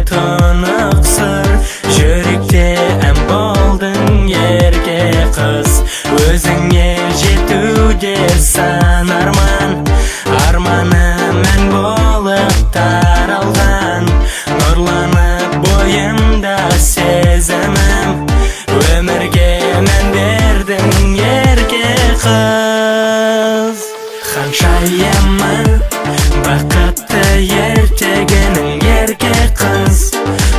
тынықсыр жүректе ән болдың ерке қыз. Өзіңе жетуде сан арман, арманы мән болып таралған. Нұрланып бойымда сезімім, өмірге мән бердің ерке қыз. Ханшайымы бақытты ертегінің ерке қыз.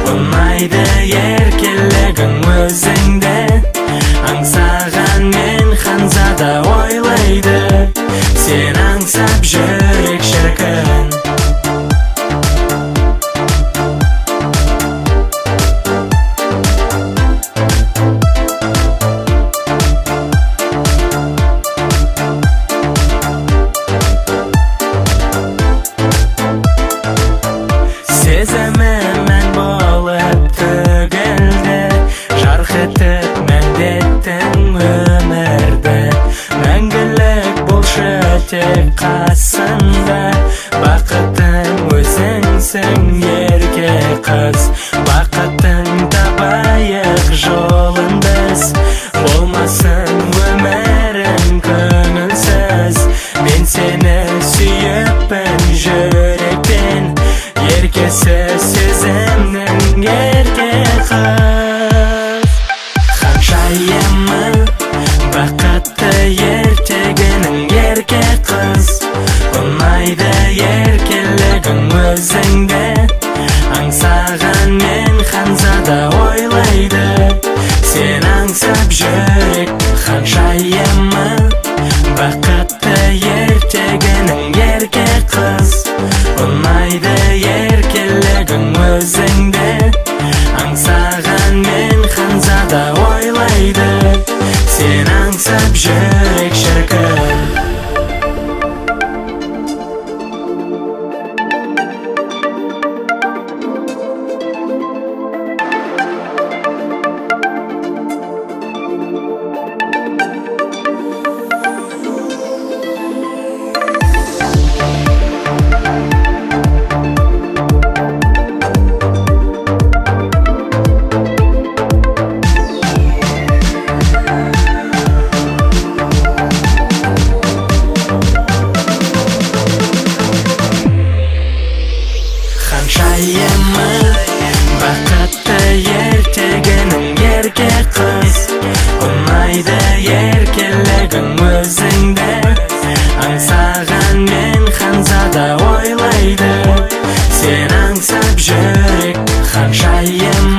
Ұнайды еркелігің өзіңде, аңсаған мен ханзада ойлайды. Сен аңсап жүрек шіркін. Сезімім мән болып төгілді, жарқ етіп мәндеттің өмірді. Мәңгілік болшы тек қасында, бақытың өзіңсің ерке қыз. Бақытың табайық жолын біз, болмасын өмірің көңілсіз. Мен сені сүйіппін жүректен, еркесі сезімнің ерке қыз. Ханшайымы бақытты ертегінің ерке қыз. Ұнайды еркелігің өзіңде, аңсаған мен ханзада ойлайды. Сен аңсап жүрек. Ханшайымы бақытты ертегінің ерке қыз. Ұнайды еркелігің өзіңде, аңсаған мен ханзада ойлайды. Сен аңсап жүрек шіркін. Ханшайымы бақытты ертегінің ерке қыз. Ұнайды еркелігің өзіңде, аңсаған мен ханзада ойлайды. Сен аңсап жүрек. Ханшайым